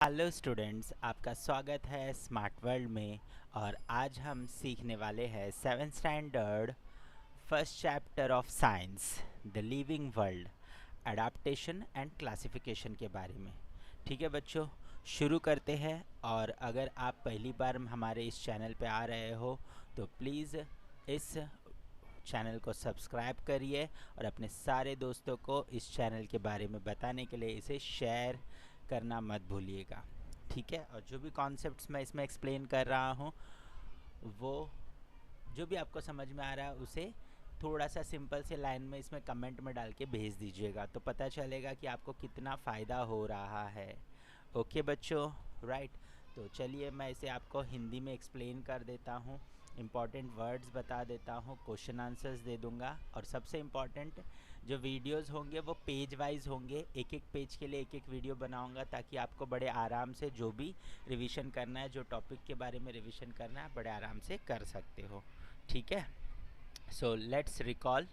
Hello students, आपका स्वागत है स्मार्ट वर्ल्ड में। और आज हम सीखने वाले हैं 7th standard first chapter of science the living world, adaptation and classification के बारे में। ठीक है बच्चों, शुरू करते हैं। और अगर आप पहली बार हमारे इस चैनल पे आ रहे हो तो प्लीज़ इस चैनल को सब्सक्राइब करिए और अपने सारे दोस्तों को इस चैनल के बारे में बताने के लिए इसे शेयर करना मत भूलिएगा। ठीक है, और जो भी कॉन्सेप्ट्स मैं इसमें एक्सप्लेन कर रहा हूँ वो जो भी आपको समझ में आ रहा है उसे थोड़ा सा सिंपल से लाइन में इसमें कमेंट में डाल के भेज दीजिएगा, तो पता चलेगा कि आपको कितना फ़ायदा हो रहा है। ओके बच्चों, राइट। तो चलिए मैं इसे आपको हिंदी में एक्सप्लेन कर देता हूँ, इम्पॉर्टेंट वर्ड्स बता देता हूँ, क्वेश्चन आंसर्स दे दूँगा। और सबसे इम्पॉर्टेंट जो वीडियोस होंगे वो पेज वाइज होंगे, एक एक पेज के लिए एक एक वीडियो बनाऊँगा ताकि आपको बड़े आराम से जो भी रिवीजन करना है, जो टॉपिक के बारे में रिवीजन करना है, बड़े आराम से कर सकते हो। ठीक है, सो लेट्स रिकॉल,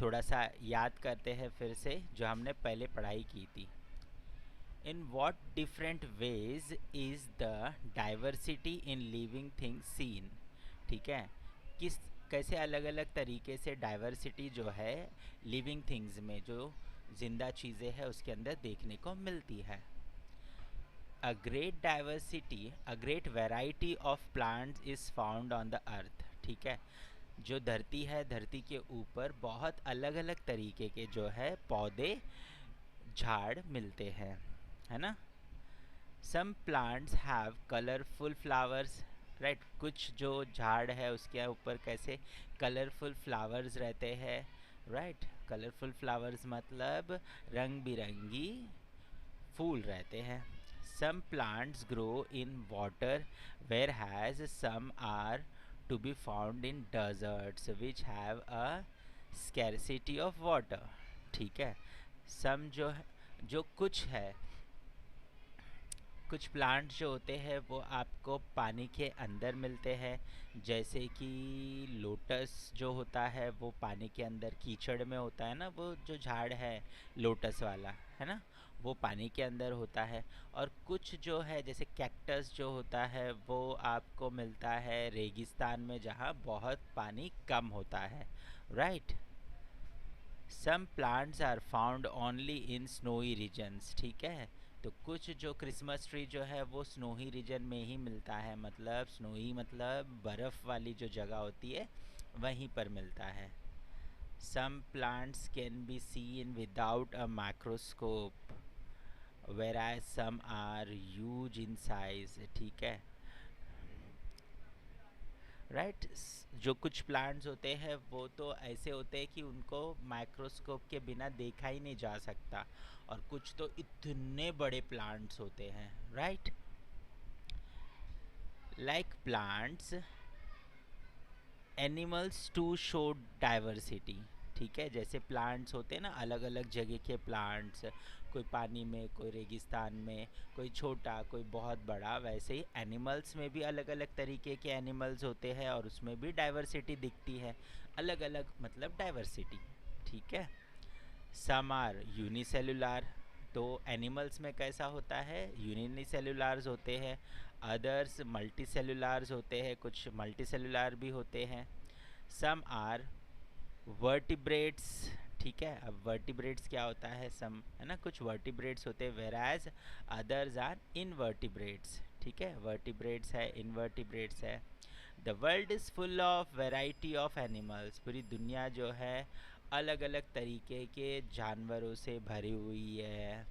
थोड़ा सा याद करते हैं फिर से जो हमने पहले पढ़ाई की थी। In what different ways is the diversity in living things seen? ठीक है, किस कैसे अलग अलग तरीके से डाइवर्सिटी जो है लिविंग थिंग्स में, जो जिंदा चीज़ें हैं उसके अंदर देखने को मिलती है। A great diversity, a great variety of plants is found on the earth। ठीक है, जो धरती है, धरती के ऊपर बहुत अलग अलग तरीके के जो है पौधे झाड़ मिलते हैं, है ना। Some plants have colourful flowers, right. कुछ जो झाड़ है उसके ऊपर कैसे कलरफुल फ्लावर्स रहते हैं, राइट। कलरफुल फ्लावर्स मतलब रंग बिरंगी फूल रहते हैं। Some plants grow in water whereas some are to be found in deserts which have a scarcity of water. ठीक है, सम जो कुछ है, कुछ प्लांट्स जो होते हैं वो आपको पानी के अंदर मिलते हैं, जैसे कि लोटस जो होता है वो पानी के अंदर कीचड़ में होता है ना, वो जो झाड़ है लोटस वाला, है ना, वो पानी के अंदर होता है। और कुछ जो है जैसे कैक्टस जो होता है वो आपको मिलता है रेगिस्तान में जहाँ बहुत पानी कम होता है, right. Some plants are found only in snowy regions. ठीक है, तो कुछ जो क्रिसमस ट्री जो है वो स्नोही रीजन में ही मिलता है, मतलब स्नोई मतलब बर्फ़ वाली जो जगह होती है वहीं पर मिलता है। Some plants can be seen without a microscope whereas some are huge in size। ठीक है, राइट। जो कुछ प्लांट्स होते हैं वो तो ऐसे होते हैं कि उनको माइक्रोस्कोप के बिना देखा ही नहीं जा सकता, और कुछ तो इतने बड़े प्लांट्स होते हैं, right. Like plants animals too show diversity. ठीक है, जैसे प्लांट्स होते हैं ना, अलग अलग जगह के प्लांट्स, कोई पानी में, कोई रेगिस्तान में, कोई छोटा, कोई बहुत बड़ा, वैसे ही एनिमल्स में भी अलग अलग तरीके के एनिमल्स होते हैं और उसमें भी डाइवर्सिटी दिखती है, अलग अलग मतलब डाइवर्सिटी। ठीक है, सम आर यूनिसेलुलर, तो एनिमल्स में कैसा होता है, यूनिसेलुलर्स होते हैं। अदर्स मल्टी सेलुलर्स होते हैं, कुछ मल्टी सेलुलर भी होते हैं। Some are vertebrates. ठीक है, अब वर्टिब्रेट्स क्या होता है, सम है ना, कुछ वर्टिब्रेट्स होते हैं, वेराज अदर्स आर इनवर्टिब्रेट्स। ठीक है, वर्टिब्रेट्स है, इनवर्टिब्रेट्स है। The world is full of variety of animals, पूरी दुनिया जो है अलग अलग तरीके के जानवरों से भरी हुई है।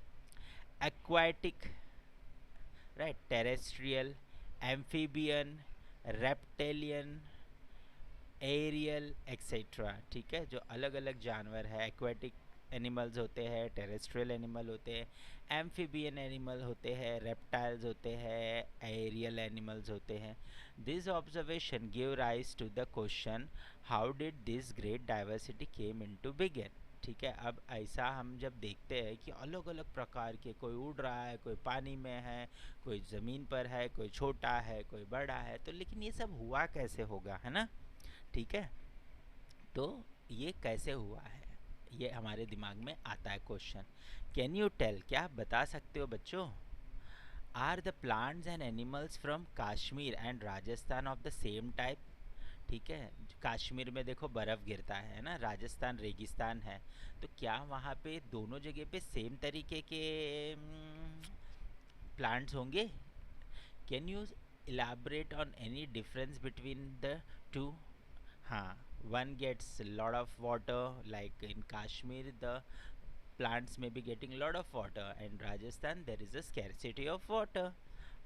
Aquatic, right, terrestrial, amphibian, reptilian, aerial etcetera. ठीक है, जो अलग अलग जानवर है, एक्वाटिक एनिमल्स होते हैं, टेरेस्ट्रियल एनिमल होते हैं, एम्फीबियन एनिमल होते हैं, रेप्टाइल्स होते हैं, एरियल एनिमल्स होते हैं। This observation give rise to the question how did this great diversity came into begin. ठीक है, अब ऐसा हम जब देखते हैं कि अलग अलग प्रकार के, कोई उड़ रहा है, कोई पानी में है, कोई ज़मीन पर है, कोई छोटा है, कोई बड़ा है, तो लेकिन ये सब हुआ कैसे होगा, है ना। ठीक है, तो ये कैसे हुआ है, ये हमारे दिमाग में आता है क्वेश्चन। कैन यू टेल, क्या आप बता सकते हो बच्चों। Are the plants and animals from Kashmir and Rajasthan of the same type? ठीक है, कश्मीर में देखो बर्फ़ गिरता है ना, राजस्थान रेगिस्तान है, तो क्या वहाँ पे दोनों जगह पे सेम तरीके के प्लांट्स होंगे? Can you elaborate on any difference between the two? हाँ, one gets lot of water, like in Kashmir the plants may be getting lot of water, and Rajasthan there is a scarcity of water,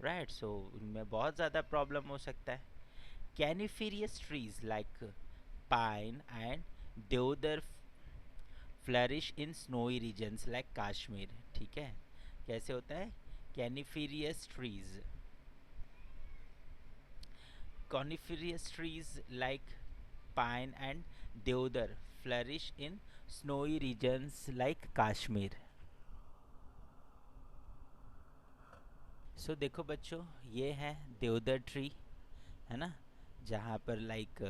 right? So उनमें बहुत ज़्यादा problem हो सकता है. Coniferous trees like pine and deodar flourish in snowy regions like Kashmir. ठीक है, कैसे होता है? Coniferous trees, coniferous trees like pine and deodar flourish in snowy regions like Kashmir. सो देखो बच्चों, ये है देवदार ट्री, है ना, जहाँ पर लाइक,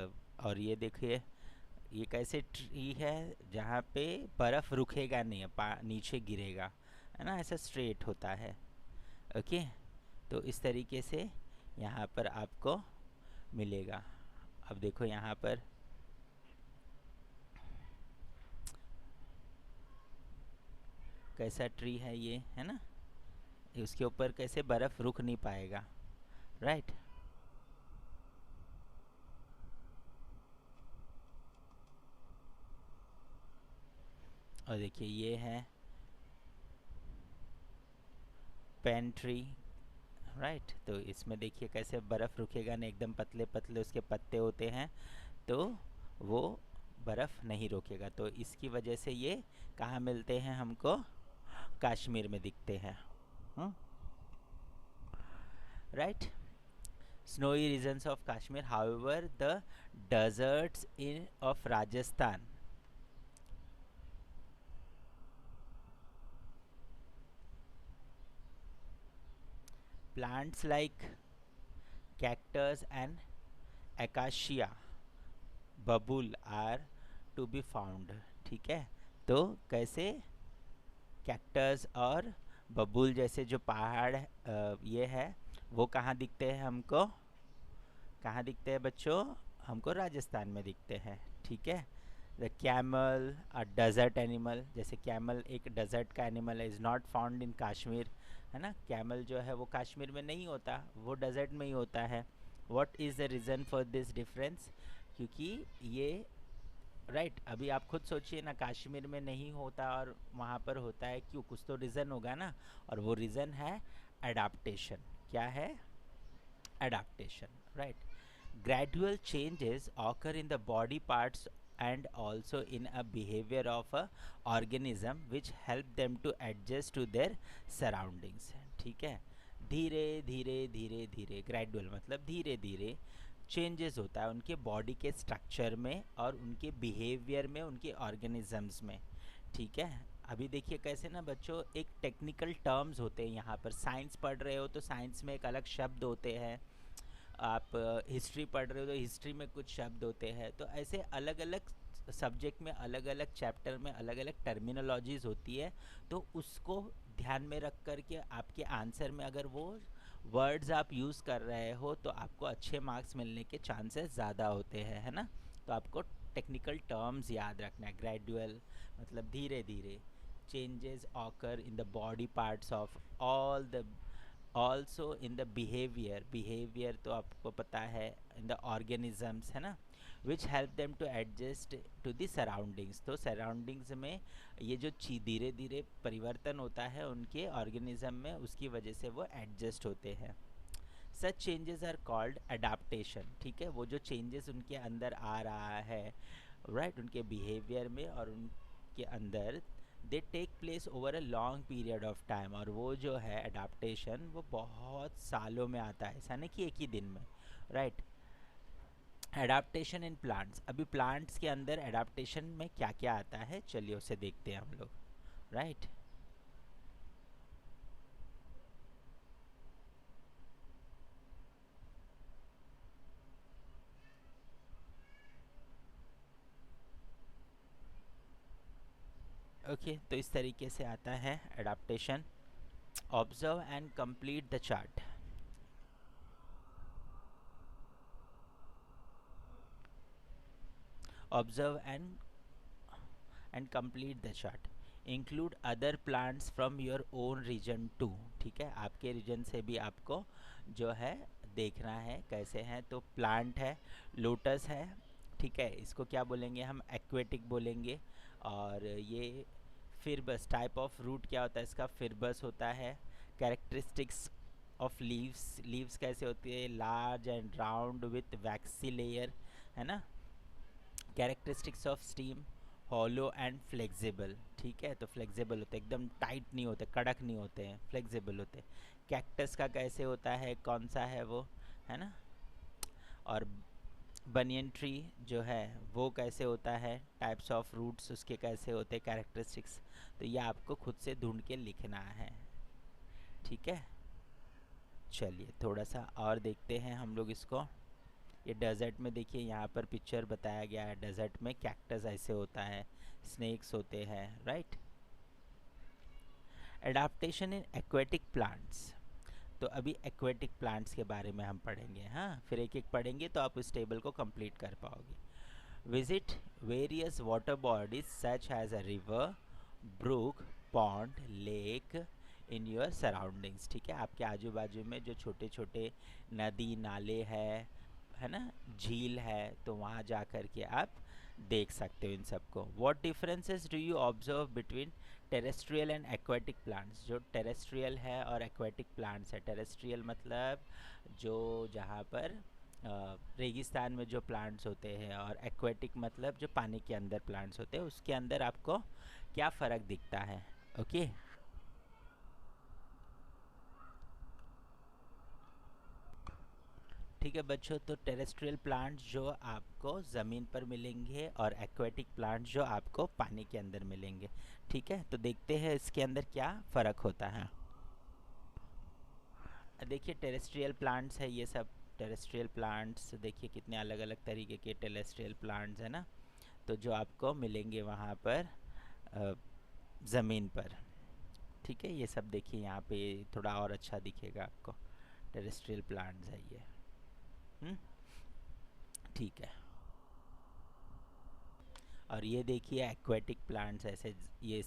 और ये देखिए ये कैसे ट्री है जहाँ पे बर्फ़ रुकेगा नहीं, नीचे गिरेगा, है ना, ऐसा स्ट्रेट होता है. ओके, तो इस तरीके से यहाँ पर आपको मिलेगा. अब देखो यहाँ पर कैसा ट्री है ये, है ना, उसके ऊपर कैसे बर्फ़ रुक नहीं पाएगा, राइट. और देखिए ये है पेन ट्री, राइट. तो इसमें देखिए कैसे बर्फ़ रुकेगा नहीं, एकदम पतले पतले उसके पत्ते होते हैं, तो वो बर्फ़ नहीं रोकेगा. तो इसकी वजह से ये कहाँ मिलते हैं हमको? कश्मीर में दिखते हैं, right. Snowy regions of Kashmir, however, the deserts of Rajasthan, plants like cactus and acacia bubble are to be found. ठीक है, तो कैसे कैक्टस और बबूल जैसे जो पहाड़ ये है वो कहाँ दिखते हैं हमको? कहाँ दिखते हैं बच्चों? हमको राजस्थान में दिखते हैं. ठीक है. The camel, a desert animal, जैसे कैमल एक डेजर्ट का एनिमल है, is not found in Kashmir, है ना. कैमल जो है वो कश्मीर में नहीं होता, वो डेजर्ट में ही होता है. What is the reason for this difference? क्योंकि ये, राइट, अभी आप खुद सोचिए ना, कश्मीर में नहीं होता और वहाँ पर होता है, क्यों? कुछ तो रीज़न होगा ना, और वो रीज़न है एडाप्टेशन. क्या है? Adaptation, right. Gradual changes occur in the body parts and also in a behavior of a organism which help them to adjust to their surroundings. ठीक है, धीरे धीरे धीरे धीरे, ग्रेजुअल मतलब धीरे धीरे चेंजेस होता है उनके बॉडी के स्ट्रक्चर में और उनके बिहेवियर में, उनके ऑर्गेनिजम्स में. ठीक है. अभी देखिए कैसे ना बच्चों, एक टेक्निकल टर्म्स होते हैं, यहाँ पर साइंस पढ़ रहे हो तो साइंस में एक अलग शब्द होते हैं, आप हिस्ट्री पढ़ रहे हो तो हिस्ट्री में कुछ शब्द होते हैं. तो ऐसे अलग अलग सब्जेक्ट में, अलग अलग चैप्टर में अलग अलग टर्मिनोलॉजीज़ होती है. तो उसको ध्यान में रख कर के आपके आंसर में अगर वो वर्ड्स आप यूज़ कर रहे हो तो आपको अच्छे मार्क्स मिलने के चांसेस ज़्यादा होते हैं, है ना. तो आपको टेक्निकल टर्म्स याद रखना है. ग्रेजुअल मतलब धीरे धीरे, changes occur in the body parts of all the, also in the behaviour, behaviour तो आपको पता है, इन द ऑर्गेनिजम्स, है ना, which help them to adjust to the surroundings. तो सराउंडिंग्स में ये जो धीरे धीरे परिवर्तन होता है उनके ऑर्गेनिज्म में, उसकी वजह से वो एडजस्ट होते हैं. Such changes are called adaptation. ठीक है, वो जो चेंजेस उनके अंदर आ रहा है, राइट, उनके बिहेवियर में और उनके अंदर, they take place over a long period of time. और वो जो है अडाप्टेशन वो बहुत सालों में आता है, ऐसा नहीं कि एक ही दिन में, राइट. एडाप्टेशन इन प्लांट्स, अभी प्लांट्स के अंदर एडाप्टेशन में क्या क्या आता है, चलिए उसे देखते हैं हम लोग, राइट. ओके, तो इस तरीके से आता है adaptation. Observe and complete the chart. Observe and complete the chart. Include other plants from your own region too. ठीक है, आपके रीजन से भी आपको जो है देखना है कैसे हैं. तो प्लांट है, लोटस है, ठीक है, इसको क्या बोलेंगे हम, एक्वेटिक बोलेंगे. और ये फिरबस टाइप ऑफ रूट क्या होता है इसका, फिरबस होता है. कैरेक्टरिस्टिक्स ऑफ लीव्स, लीव्स कैसे होती है, large and round with waxy layer, है ना. Characteristics of steam, hollow and flexible. ठीक है, तो फ्लेक्सिबल होते हैं, एकदम टाइट नहीं होते, कड़क नहीं होते हैं, फ्लेक्सिबल होते हैं. कैक्टस का कैसे होता है, कौन सा है वो, है ना. और बनियन ट्री जो है वो कैसे होता है, टाइप्स ऑफ रूट्स उसके कैसे होते हैं, कैरेक्टरिस्टिक्स. तो ये आपको खुद से ढूंढ के लिखना है. ठीक है, चलिए थोड़ा सा और देखते हैं हम लोग इसको. ये डेजर्ट में देखिए, यहाँ पर पिक्चर बताया गया है. डेजर्ट में कैक्टस ऐसे होता है, स्नेक्स होते हैं, right. Adaptation in aquatic plants. तो अभी एक्वेटिक प्लांट्स के बारे में हम पढ़ेंगे. हाँ, फिर एक एक पढ़ेंगे तो आप उस टेबल को कंप्लीट कर पाओगे. Visit various water bodies such as a river, brook, pond, lake in your surroundings. ठीक है, आपके आजू बाजू में जो छोटे छोटे नदी नाले है ना, झील है, तो वहाँ जा कर के आप देख सकते हो इन सबको. What differences do you observe between terrestrial and aquatic plants. जो टेरेस्ट्रियल है और एक्वेटिक प्लांट्स है, टेरेस्ट्रियल मतलब जो जहाँ पर रेगिस्तान में जो प्लांट्स होते हैं, और एक्वेटिक मतलब जो पानी के अंदर प्लांट्स होते हैं, उसके अंदर आपको क्या फ़र्क दिखता है. ओके ठीक है बच्चों, तो टेरेस्ट्रियल प्लांट्स जो आपको ज़मीन पर मिलेंगे और एक्वेटिक प्लांट्स जो आपको पानी के अंदर मिलेंगे. ठीक है, तो देखते हैं इसके अंदर क्या फ़र्क होता है. देखिए टेरेस्ट्रियल प्लांट्स है ये सब. टेरेस्ट्रियल प्लांट्स देखिए कितने अलग अलग तरीके के टेरेस्ट्रियल प्लांट्स है ना, तो जो आपको मिलेंगे वहाँ पर ज़मीन पर. ठीक है, ये सब देखिए यहाँ पे थोड़ा और अच्छा दिखेगा आपको. टेरेस्ट्रियल प्लांट्स है ये. ठीक है, और ये देखिए एक्वेटिक प्लांट्स, ऐसे ये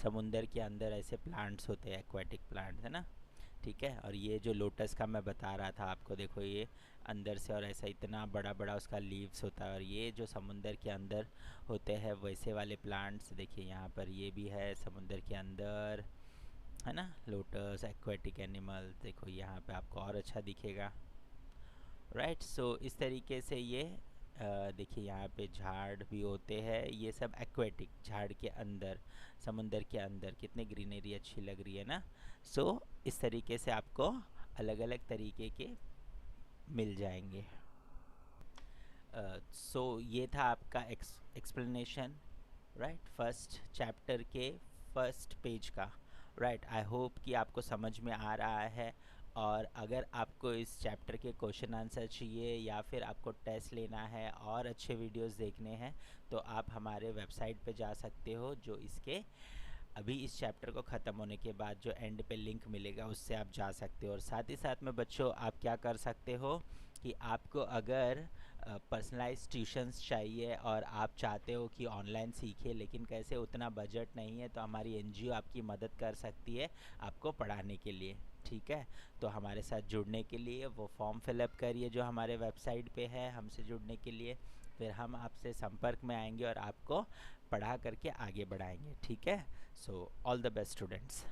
समुंदर के अंदर ऐसे प्लांट्स होते हैं, एक्वेटिक प्लांट्स है ना. ठीक है, और ये जो लोटस का मैं बता रहा था आपको, देखो ये अंदर से और ऐसा इतना बड़ा बड़ा उसका लीव्स होता है. और ये जो समुंदर के अंदर होते हैं वैसे वाले प्लांट्स देखिए यहाँ पर, ये भी है समुंदर के अंदर, है ना. लोटस एक्वेटिक एनिमल देखो यहाँ पे आपको और अच्छा दिखेगा, राइट. सो इस तरीके से ये देखिए यहाँ पे झाड़ भी होते हैं, ये सब एक्वेटिक, झाड़ के अंदर, समुंदर के अंदर कितने ग्रीनरी अच्छी लग रही है ना. सो इस तरीके से आपको अलग अलग तरीके के मिल जाएंगे. सो ये था आपका एक्सप्लेनेशन, राइट, फर्स्ट चैप्टर के फर्स्ट पेज का. राइट, आई होप कि आपको समझ में आ रहा है. और अगर आपको इस चैप्टर के क्वेश्चन आंसर चाहिए या फिर आपको टेस्ट लेना है और अच्छे वीडियोस देखने हैं, तो आप हमारे वेबसाइट पे जा सकते हो, जो इसके अभी इस चैप्टर को ख़त्म होने के बाद जो एंड पे लिंक मिलेगा उससे आप जा सकते हो. और साथ ही साथ में बच्चों आप क्या कर सकते हो कि आपको अगर पर्सनलाइज ट्यूशन्स चाहिए और आप चाहते हो कि ऑनलाइन सीखे, लेकिन कैसे उतना बजट नहीं है, तो हमारी एनजीओ आपकी मदद कर सकती है आपको पढ़ाने के लिए. ठीक है, तो हमारे साथ जुड़ने के लिए वो फॉर्म फिलअप करिए जो हमारे वेबसाइट पे है हमसे जुड़ने के लिए. फिर हम आपसे संपर्क में आएंगे और आपको पढ़ा करके आगे बढ़ाएंगे. ठीक है, so all the best students.